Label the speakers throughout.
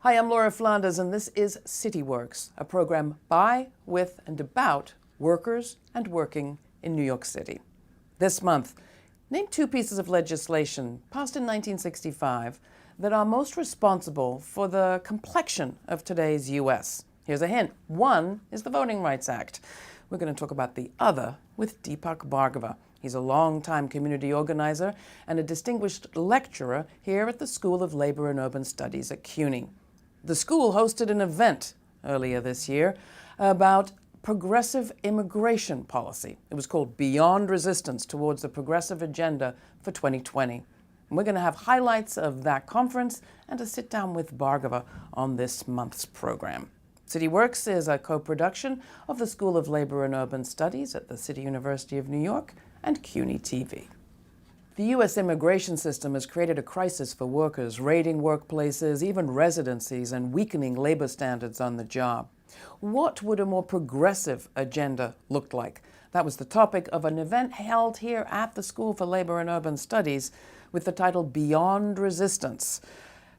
Speaker 1: Hi, I'm Laura Flanders, and this is CityWorks, a program by, with, and about workers and working in New York City. This month, name two pieces of legislation passed in 1965 that are most responsible for the complexion of today's U.S. Here's a hint. One is the Voting Rights Act. We're going to talk about the other with Deepak Bhargava. He's a longtime community organizer and a distinguished lecturer here at the School of Labor and Urban Studies at CUNY. The school hosted an event earlier this year about progressive immigration policy. It was called Beyond Resistance Towards the Progressive Agenda for 2020. And we're going to have highlights of that conference and a sit down with Bhargava on this month's program. CityWorks is a co-production of the School of Labor and Urban Studies at the City University of New York and CUNY TV. The U.S. immigration system has created a crisis for workers, raiding workplaces, even residencies, and weakening labor standards on the job. What would a more progressive agenda look like? That was the topic of an event held here at the School for Labor and Urban Studies with the title Beyond Resistance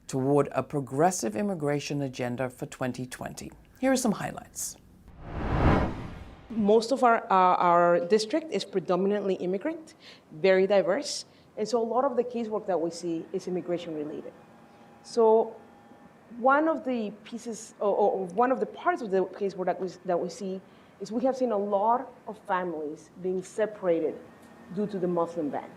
Speaker 1: Toward a Progressive Immigration Agenda for 2020. Here are some highlights.
Speaker 2: Most of our district is predominantly immigrant, very diverse, and so a lot of the casework that we see is immigration related. So one of the pieces, or one of the parts of the casework that we see is we have seen a lot of families being separated due to the Muslim ban,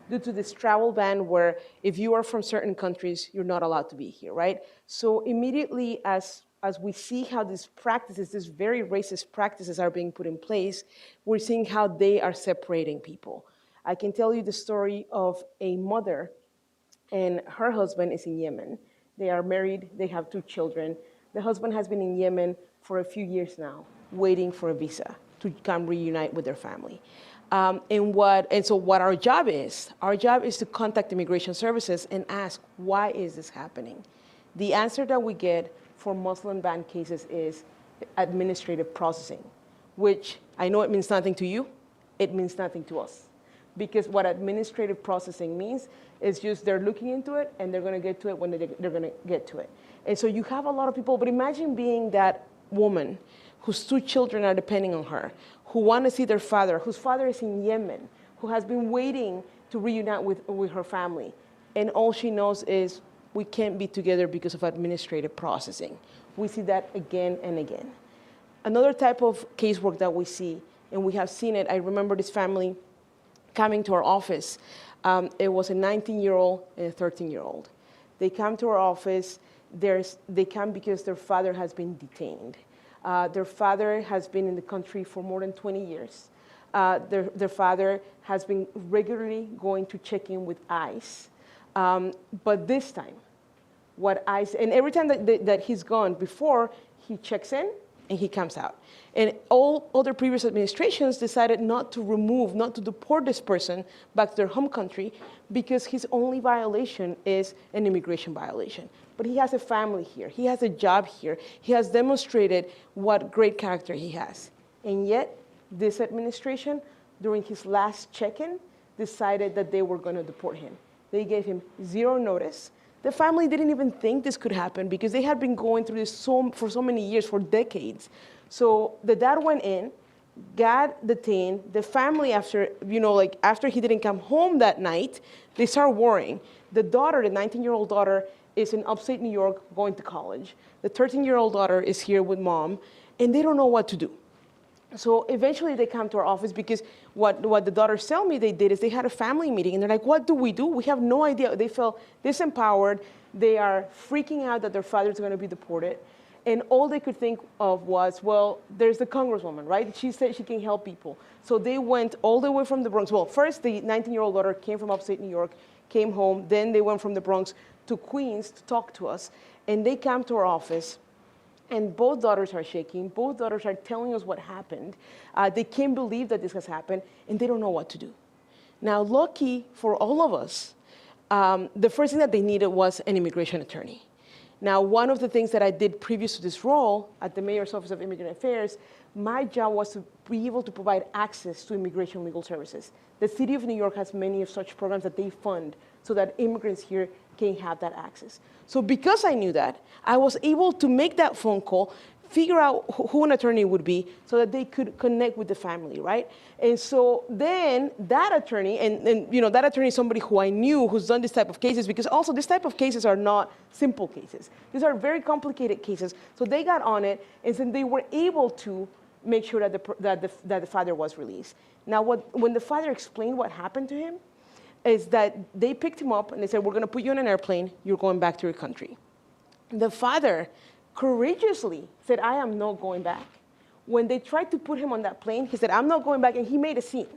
Speaker 2: due to this travel ban where if you are from certain countries, you're not allowed to be here, right? So immediately as we see how these practices, these very racist practices are being put in place, we're seeing how they are separating people. I can tell you the story of a mother and her husband is in Yemen. They are married, they have 2 children. The husband has been in Yemen for a few years now, waiting for a visa to come reunite with their family. And so what our job is to contact immigration services and ask, why is this happening? The answer that we get for Muslim ban cases is administrative processing, which I know it means nothing to you, it means nothing to us. Because what administrative processing means is just they're looking into it and they're gonna get to it when they're gonna get to it. And so you have a lot of people, but imagine being that woman whose 2 children are depending on her, who wanna see their father, whose father is in Yemen, who has been waiting to reunite with her family. And all she knows is, we can't be together because of administrative processing. We see that again and again. Another type of casework that we see, and we have seen it, I remember this family coming to our office. It was a 19-year-old and a 13-year-old. They come to our office, they come because their father has been detained. Their father has been in the country for more than 20 years. Their father has been regularly going to check in with ICE. But this time, what ICE, and every time that he's gone before, he checks in and he comes out. And all other previous administrations decided not to deport this person back to their home country because his only violation is an immigration violation. But he has a family here, he has a job here, he has demonstrated what great character he has. And yet, this administration, during his last check-in, decided that they were gonna deport him. They gave him 0 notice. The family didn't even think this could happen because they had been going through this for so many years, for decades. So the dad went in, got detained. The family, after he didn't come home that night, they start worrying. The daughter, the 19-year-old daughter, is in upstate New York going to college. The 13-year-old daughter is here with mom, and they don't know what to do. So eventually they come to our office because what the daughters tell me they did is they had a family meeting and they're like, what do? We have no idea. They felt disempowered. They are freaking out that their father's going to be deported. And all they could think of was, well, there's the congresswoman, right? She said she can help people. So they went all the way from the Bronx. Well, first the 19-year-old daughter came from upstate New York, came home. Then they went from the Bronx to Queens to talk to us. And they came to our office. And both daughters are shaking. Both daughters are telling us what happened. They can't believe that this has happened, and they don't know what to do. Now, lucky for all of us, the first thing that they needed was an immigration attorney. Now, one of the things that I did previous to this role at the Mayor's Office of Immigrant Affairs, my job was to be able to provide access to immigration legal services. The City of New York has many of such programs that they fund so that immigrants here can have that access. So because I knew that, I was able to make that phone call, figure out who an attorney would be so that they could connect with the family, right? And so then that attorney, and you know, that attorney is somebody who I knew who's done this type of cases, because also this type of cases are not simple cases. These are very complicated cases. So they got on it, and then they were able to make sure that the father was released. Now, when the father explained what happened to him, is that they picked him up and they said, we're gonna put you on an airplane, you're going back to your country. The father courageously said, I am not going back. When they tried to put him on that plane, he said, I'm not going back, and he made a scene.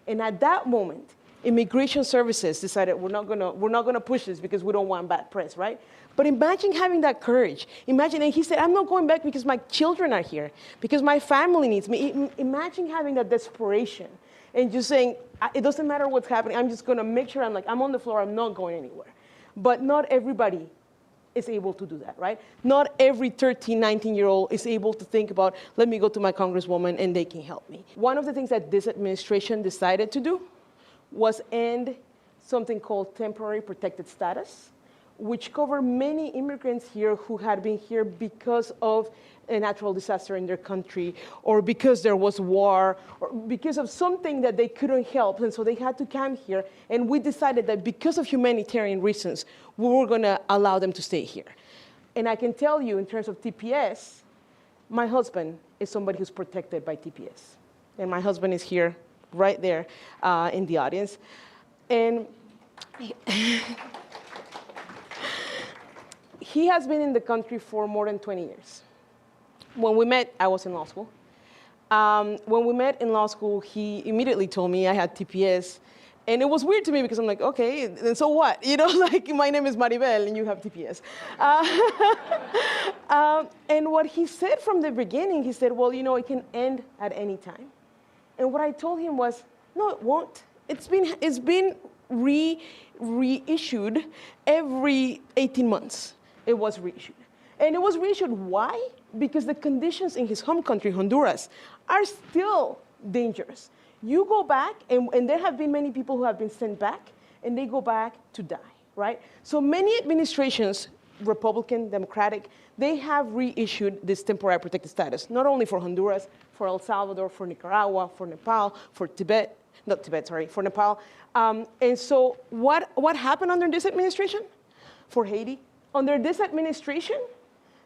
Speaker 2: And at that moment, Immigration Services decided, we're not gonna push this because we don't want bad press, right? But imagine having that courage. Imagine, and he said, I'm not going back because my children are here, because my family needs me. Imagine having that desperation and just saying, it doesn't matter what's happening, I'm just gonna make sure I'm on the floor, I'm not going anywhere. But not everybody is able to do that, right? Not every 13, 19-year-old is able to think about, let me go to my congresswoman and they can help me. One of the things that this administration decided to do was end something called temporary protected status, which covered many immigrants here who had been here because of a natural disaster in their country, or because there was war, or because of something that they couldn't help, and so they had to come here. And we decided that because of humanitarian reasons, we were gonna allow them to stay here. And I can tell you, in terms of TPS, my husband is somebody who's protected by TPS. And my husband is here, right there in the audience. And he has been in the country for more than 20 years. When we met, I was in law school. When we met in law school, he immediately told me I had TPS. And it was weird to me because I'm like, okay, and so what? You know, like, my name is Maribel and you have TPS. And what he said from the beginning, he said, well, you know, it can end at any time. And what I told him was, no, it won't. It's been reissued every 18 months. It was reissued. And it was reissued, why? Because the conditions in his home country, Honduras, are still dangerous. You go back, and there have been many people who have been sent back, and they go back to die, right? So many administrations, Republican, Democratic, they have reissued this temporary protected status, not only for Honduras, for El Salvador, for Nicaragua, for Nepal, for Tibet, not Tibet, sorry, for Nepal. And so what happened under this administration? For Haiti, under this administration,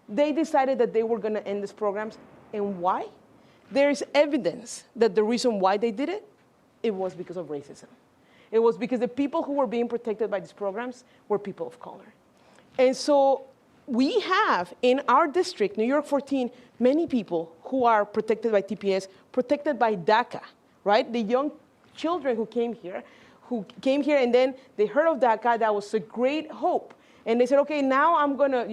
Speaker 2: they decided that they were gonna end these programs. And why? There is evidence that the reason why they did it, it was because of racism. It was because the people who were being protected by these programs were people of color. And so we have in our district, New York 14, many people who are protected by TPS, protected by DACA, right? The young children who came here and then they heard of DACA. That was a great hope. And they said, okay, now I'm gonna,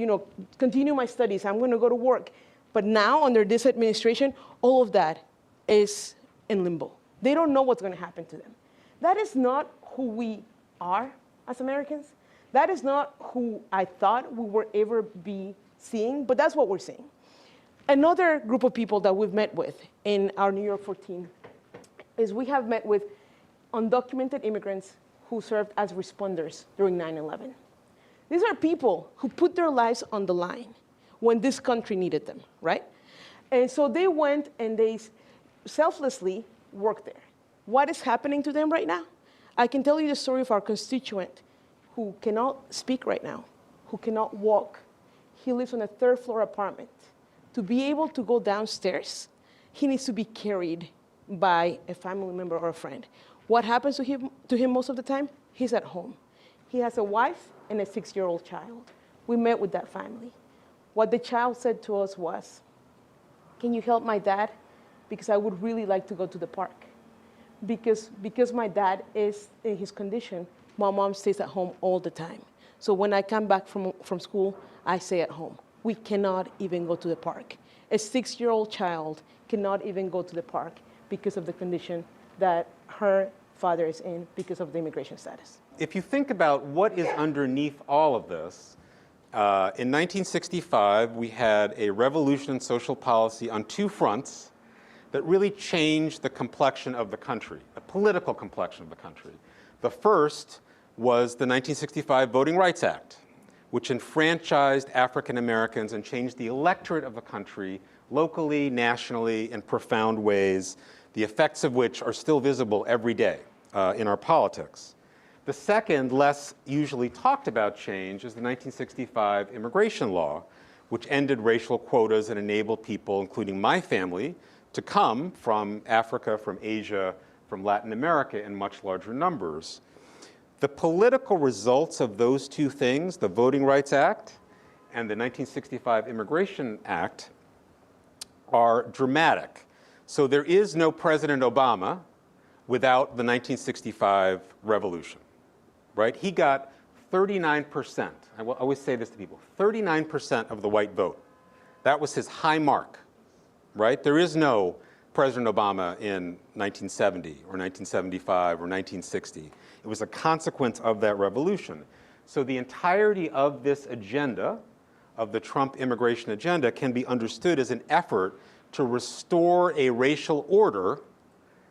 Speaker 2: continue my studies. I'm gonna go to work. But now under this administration, all of that is in limbo. They don't know what's gonna happen to them. That is not who we are as Americans. That is not who I thought we would ever be seeing, but that's what we're seeing. Another group of people that we've met with in our New York 14 is we have met with undocumented immigrants who served as responders during 9/11. These are people who put their lives on the line when this country needed them, right? And so they went and they selflessly worked there. What is happening to them right now? I can tell you the story of our constituent who cannot speak right now, who cannot walk. He lives on a third-floor apartment. To be able to go downstairs, he needs to be carried by a family member or a friend. What happens to him most of the time? He's at home. He has a wife and a 6-year-old child. We met with that family. What the child said to us was, can you help my dad? Because I would really like to go to the park. Because my dad is in his condition, my mom stays at home all the time. So when I come back from school, I stay at home. We cannot even go to the park. A 6-year-old child cannot even go to the park because of the condition that her father is in because of the immigration status.
Speaker 3: If you think about what is underneath all of this, in 1965, we had a revolution in social policy on two fronts that really changed the complexion of the country, the political complexion of the country. The first was the 1965 Voting Rights Act, which enfranchised African Americans and changed the electorate of the country locally, nationally, in profound ways, the effects of which are still visible every day in our politics. The second, less usually talked about change is the 1965 immigration law, which ended racial quotas and enabled people, including my family, to come from Africa, from Asia, from Latin America in much larger numbers. The political results of those two things, the Voting Rights Act and the 1965 Immigration Act, are dramatic. So there is no President Obama without the 1965 revolution, right? He got 39%. I will always say this to people, 39% of the white vote. That was his high mark, right? There is no President Obama in 1970 or 1975 or 1960. It was a consequence of that revolution. So the entirety of this agenda, of the Trump immigration agenda, can be understood as an effort to restore a racial order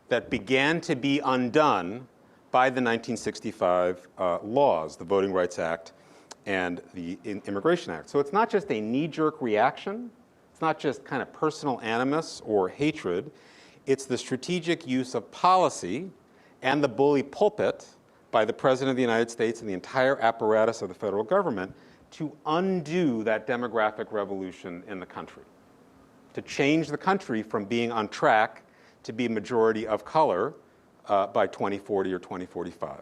Speaker 3: that began to be undone by the 1965 laws, the Voting Rights Act and the Immigration Act. So it's not just a knee-jerk reaction. It's not just kind of personal animus or hatred. It's the strategic use of policy and the bully pulpit by the President of the United States and the entire apparatus of the federal government to undo that demographic revolution in the country, to change the country from being on track to be a majority of color by 2040 or 2045.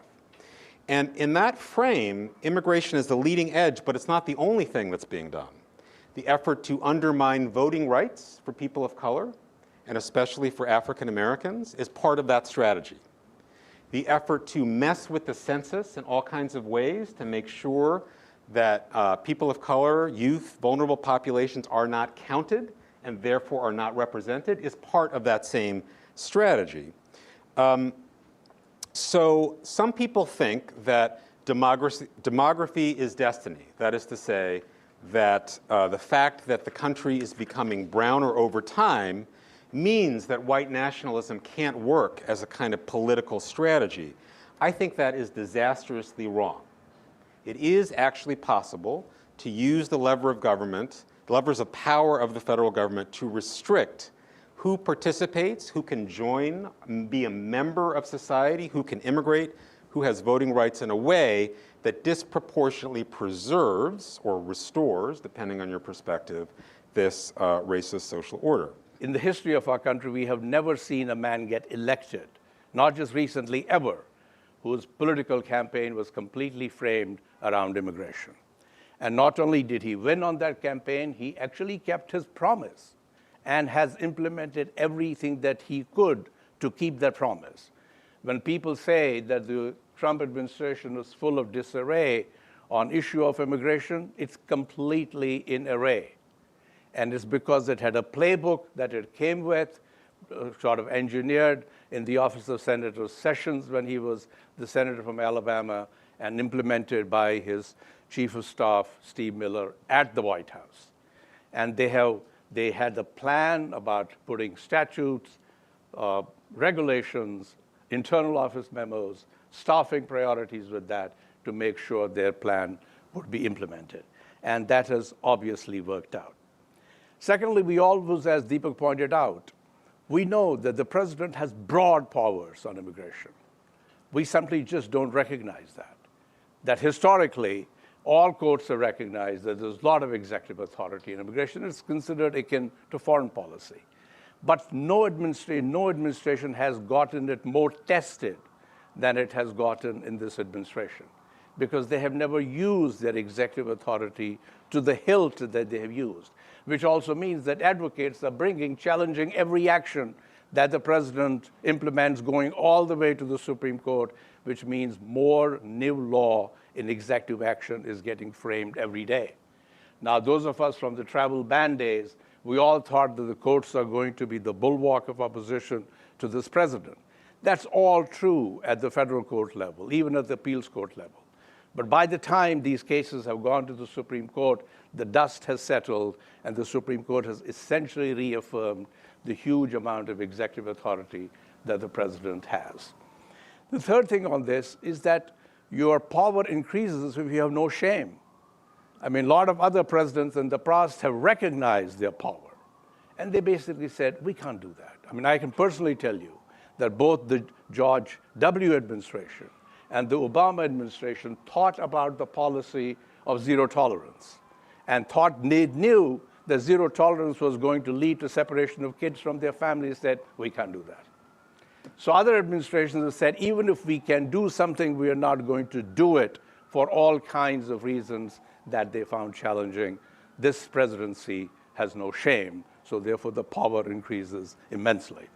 Speaker 3: And in that frame, immigration is the leading edge, but it's not the only thing that's being done. The effort to undermine voting rights for people of color, and especially for African Americans, is part of that strategy. The effort to mess with the census in all kinds of ways to make sure that people of color, youth, vulnerable populations are not counted and therefore are not represented is part of that same strategy. So some people think that demography is destiny. That is to say that the fact that the country is becoming browner over time means that white nationalism can't work as a kind of political strategy. I think that is disastrously wrong. It is actually possible to use the lever of government, the levers of power of the federal government to restrict who participates, who can join, be a member of society, who can immigrate, who has voting rights in a way that disproportionately preserves or restores, depending on your perspective, this racist social order.
Speaker 4: In the history of our country, we have never seen a man get elected, not just recently, ever, whose political campaign was completely framed around immigration. And not only did he win on that campaign, he actually kept his promise and has implemented everything that he could to keep that promise. When people say that the Trump administration was full of disarray on issue of immigration, it's completely in array. And it's because it had a playbook that it came with, sort of engineered in the office of Senator Sessions when he was the senator from Alabama, and implemented by his chief of staff, Steve Miller, at the White House. And they had a plan about putting statutes, regulations, internal office memos, staffing priorities with that to make sure their plan would be implemented. And that has obviously worked out. Secondly, we always, as Deepak pointed out, we know that the president has broad powers on immigration. We simply just don't recognize that. That historically, all courts have recognized that there's a lot of executive authority in immigration. It's considered akin to foreign policy. But no administration has gotten it more tested than it has gotten in this administration, because they have never used their executive authority to the hilt that they have used, which also means that advocates are challenging every action that the president implements, going all the way to the Supreme Court, which means more new law in executive action is getting framed every day. Now, those of us from the travel ban days, we all thought that the courts are going to be the bulwark of opposition to this president. That's all true at the federal court level, even at the appeals court level. But by the time these cases have gone to the Supreme Court, the dust has settled, and the Supreme Court has essentially reaffirmed the huge amount of executive authority that the president has. The third thing on this is that your power increases if you have no shame. I mean, a lot of other presidents in the past have recognized their power. And they basically said, we can't do that. I mean, I can personally tell you that both the George W. administration and the Obama administration thought about the policy of zero tolerance and thought they knew that zero tolerance was going to lead to separation of kids from their families, said, we can't do that. So other administrations have said, even if we can do something, we are not going to do it for all kinds of reasons that they found challenging. This presidency has no shame, so therefore the power increases immensely.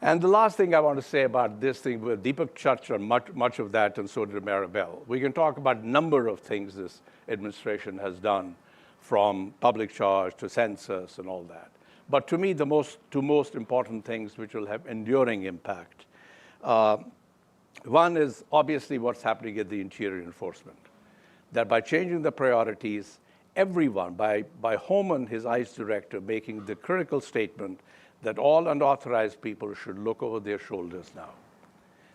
Speaker 4: And the last thing I want to say about this thing, where Deepak touched on much of that, and so did Maribel. We can talk about a number of things this administration has done, from public charge to census and all that. But to me, the two most important things which will have enduring impact. One is obviously what's happening at the Interior Enforcement. That by changing the priorities, everyone, by Homan, his ICE director, making the critical statement that all unauthorized people should look over their shoulders now.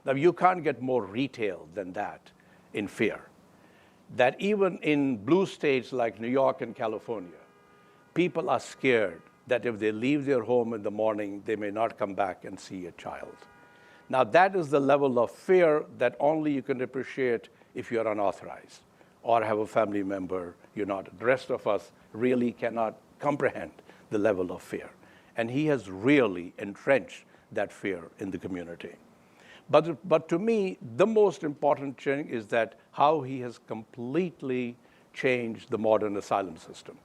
Speaker 4: Now, you can't get more retail than that in fear. That even in blue states like New York and California, people are scared that if they leave their home in the morning, they may not come back and see a child. Now, that is the level of fear that only you can appreciate if you're unauthorized or have a family member you're not. The rest of us really cannot comprehend the level of fear. And he has really entrenched that fear in the community. But to me, the most important thing is that how he has completely changed the modern asylum system.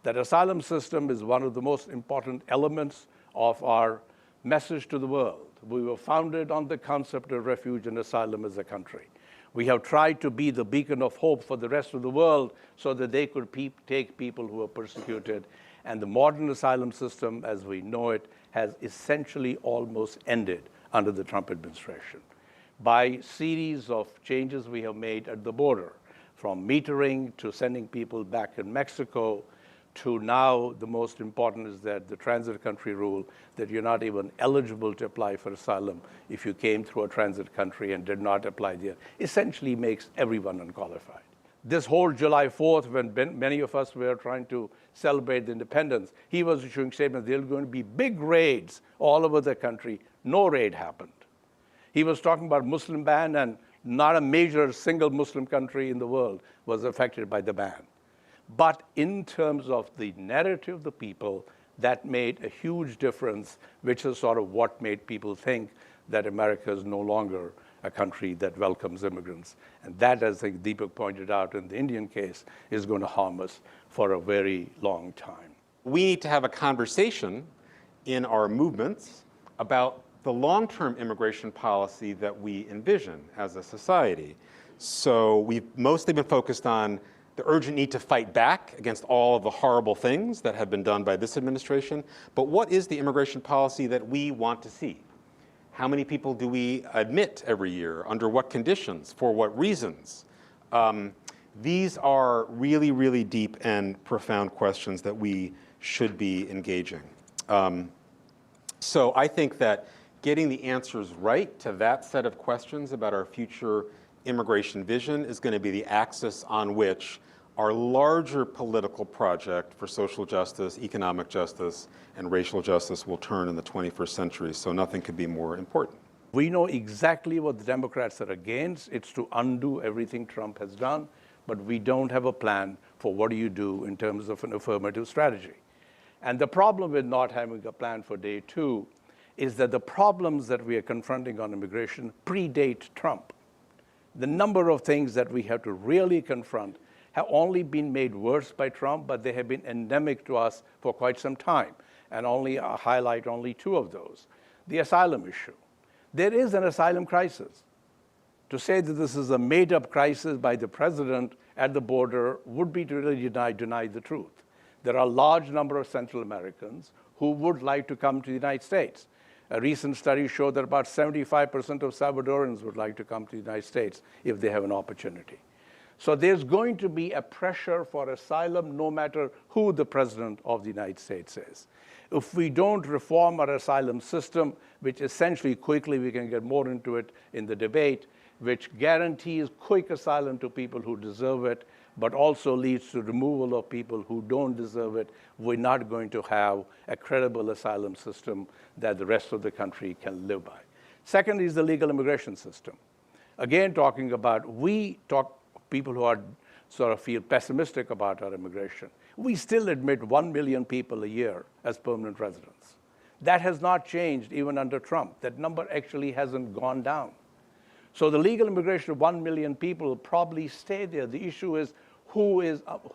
Speaker 4: That asylum system is one of the most important elements of our message to the world. We were founded on the concept of refuge and asylum as a country. We have tried to be the beacon of hope for the rest of the world so that they could take people who are persecuted. And the modern asylum system, as we know it, has essentially almost ended under the Trump administration by series of changes we have made at the border, from metering to sending people back in Mexico, to now the most important is that the transit country rule, that you're not even eligible to apply for asylum if you came through a transit country and did not apply there, essentially makes everyone unqualified. This whole July 4th, when many of us were trying to celebrate the independence, he was issuing statements, there are going to be big raids all over the country. No raid happened. He was talking about Muslim ban, and not a major single Muslim country in the world was affected by the ban. But in terms of the narrative of the people, that made a huge difference, which is sort of what made people think that America is no longer a country that welcomes immigrants. And that, as I think Deepak pointed out in the Indian case, is going to harm us for a very long time.
Speaker 3: We need to have a conversation in our movements about the long-term immigration policy that we envision as a society. So we've mostly been focused on the urgent need to fight back against all of the horrible things that have been done by this administration. But what is the immigration policy that we want to see? How many people do we admit every year? Under what conditions? For what reasons? These are really, really deep and profound questions that we should be engaging. So I think that getting the answers right to that set of questions about our future immigration vision is going to be the axis on which our larger political project for social justice, economic justice, and racial justice will turn in the 21st century. So nothing could be more important.
Speaker 4: We know exactly what the Democrats are against. It's to undo everything Trump has done. But we don't have a plan for what do you do in terms of an affirmative strategy. And the problem with not having a plan for day two is that the problems that we are confronting on immigration predate Trump. The number of things that we have to really confront have only been made worse by Trump, but they have been endemic to us for quite some time. And highlight only two of those. The asylum issue. There is an asylum crisis. To say that this is a made-up crisis by the president at the border would be to really deny the truth. There are a large number of Central Americans who would like to come to the United States. A recent study showed that about 75% of Salvadorans would like to come to the United States if they have an opportunity. So there's going to be a pressure for asylum no matter who the president of the United States is. If we don't reform our asylum system, which essentially quickly we can get more into it in the debate, which guarantees quick asylum to people who deserve it, but also leads to removal of people who don't deserve it, we're not going to have a credible asylum system that the rest of the country can live by. Second is the legal immigration system. Again, people who are sort of feel pessimistic about our immigration. We still admit 1 million people a year as permanent residents. That has not changed even under Trump. That number actually hasn't gone down. So the legal immigration of 1 million people will probably stay there. The issue is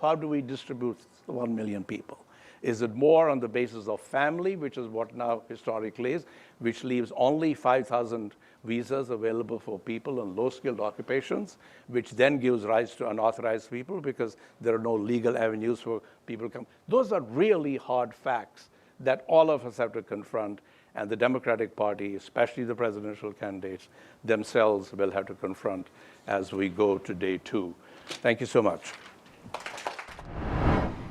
Speaker 4: how do we distribute the 1 million people? Is it more on the basis of family, which is what now historically is, which leaves only 5,000 visas available for people in low-skilled occupations, which then gives rise to unauthorized people because there are no legal avenues for people to come. Those are really hard facts that all of us have to confront, and the Democratic Party, especially the presidential candidates themselves, will have to confront as we go to day 2. Thank you so much.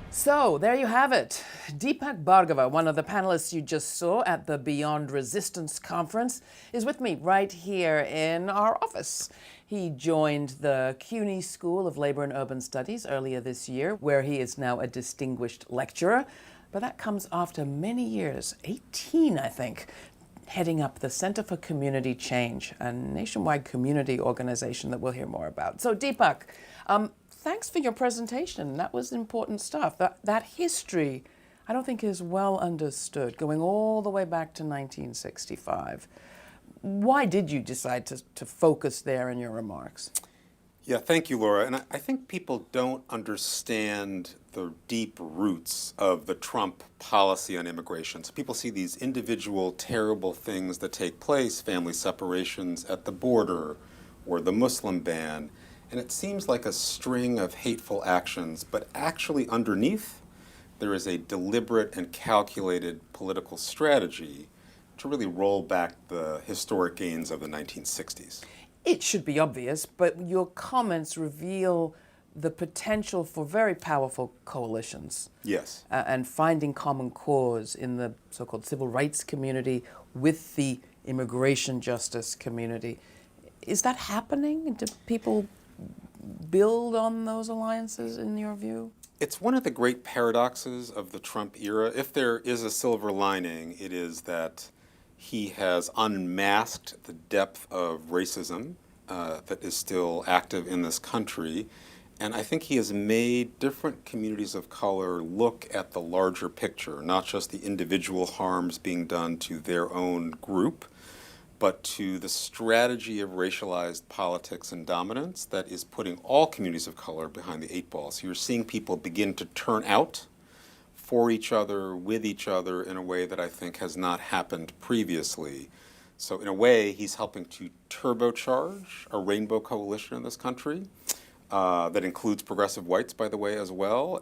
Speaker 1: So there you have it. Deepak Bhargava, one of the panelists you just saw at the Beyond Resistance conference, is with me right here in our office. He joined the CUNY School of Labor and Urban Studies earlier this year, where he is now a distinguished lecturer. But that comes after many years, 18, I think, heading up the Center for Community Change, a nationwide community organization that we'll hear more about. So Deepak, thanks for your presentation. That was important stuff. That history, I don't think, is well understood, going all the way back to 1965. Why did you decide to focus there in your remarks?
Speaker 3: Yeah, thank you, Laura. And I think people don't understand the deep roots of the Trump policy on immigration. So people see these individual terrible things that take place, family separations at the border or the Muslim ban, and it seems like a string of hateful actions, but actually underneath there is a deliberate and calculated political strategy to really roll back the historic gains of the 1960s.
Speaker 1: It should be obvious, but your comments reveal the potential for very powerful coalitions.
Speaker 3: Yes.
Speaker 1: And finding common cause in the so-called civil rights community with the immigration justice community. Is that happening? Do people build on those alliances in your view?
Speaker 3: It's one of the great paradoxes of the Trump era. If there is a silver lining, it is that he has unmasked the depth of racism that is still active in this country. And I think he has made different communities of color look at the larger picture, not just the individual harms being done to their own group, but to the strategy of racialized politics and dominance that is putting all communities of color behind the 8 ball. So you're seeing people begin to turn out for each other, with each other, in a way that I think has not happened previously. So in a way, he's helping to turbocharge a rainbow coalition in this country that includes progressive whites, by the way, as well.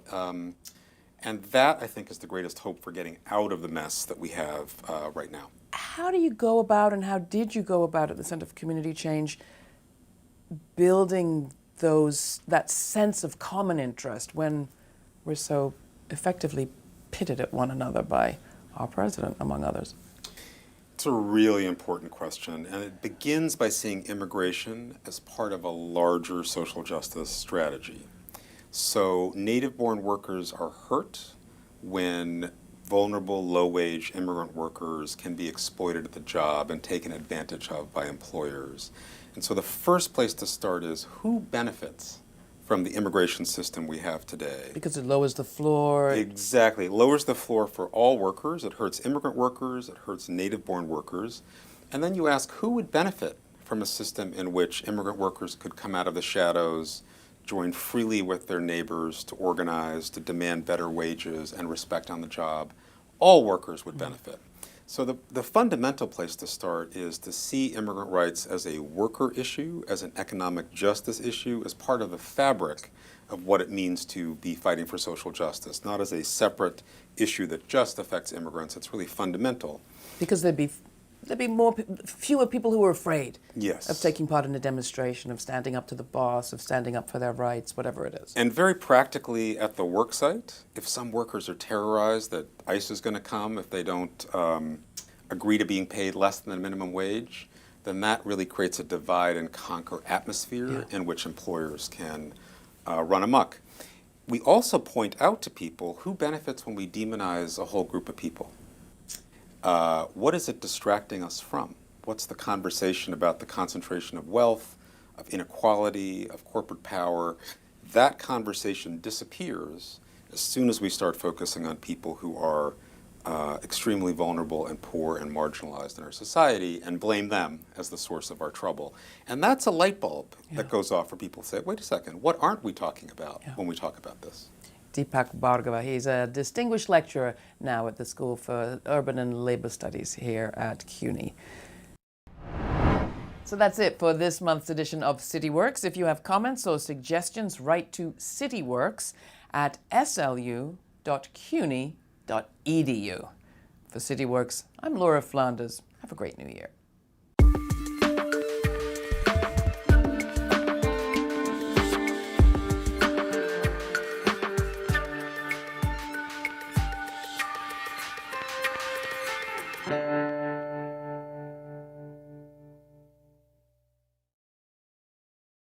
Speaker 3: And that, I think, is the greatest hope for getting out of the mess that we have right now.
Speaker 1: How do you go about, and how did you go about at the Center for Community Change, building that sense of common interest when we're so effectively pitted at one another by our president, among others?
Speaker 3: It's a really important question, and it begins by seeing immigration as part of a larger social justice strategy. So native-born workers are hurt when vulnerable, low-wage immigrant workers can be exploited at the job and taken advantage of by employers. And so the first place to start is who benefits from the immigration system we have today.
Speaker 1: Because it lowers the floor.
Speaker 3: Exactly. It lowers the floor for all workers. It hurts immigrant workers. It hurts native-born workers. And then you ask who would benefit from a system in which immigrant workers could come out of the shadows, join freely with their neighbors to organize, to demand better wages and respect on the job. All workers would benefit. So the fundamental place to start is to see immigrant rights as a worker issue, as an economic justice issue, as part of the fabric of what it means to be fighting for social justice, not as a separate issue that just affects immigrants. It's really fundamental.
Speaker 1: Because there'd be fewer people who are afraid
Speaker 3: Yes.
Speaker 1: of taking part in a demonstration, of standing up to the boss, of standing up for their rights, whatever it is.
Speaker 3: And very practically at the work site, if some workers are terrorized that ICE is going to come if they don't agree to being paid less than the minimum wage, then that really creates a divide and conquer atmosphere in which employers can run amok. We also point out to people who benefits when we demonize a whole group of people. What is it distracting us from? What's the conversation about the concentration of wealth, of inequality, of corporate power? That conversation disappears as soon as we start focusing on people who are extremely vulnerable and poor and marginalized in our society and blame them as the source of our trouble. And that's a light bulb that goes off for people to say, wait a second, what aren't we talking about when we talk about this?
Speaker 1: Deepak Bhargava, he's a distinguished lecturer now at the School for Urban and Labor Studies here at CUNY. So that's it for this month's edition of CityWorks. If you have comments or suggestions, write to cityworks@slu.cuny.edu. For CityWorks, I'm Laura Flanders. Have a great new year.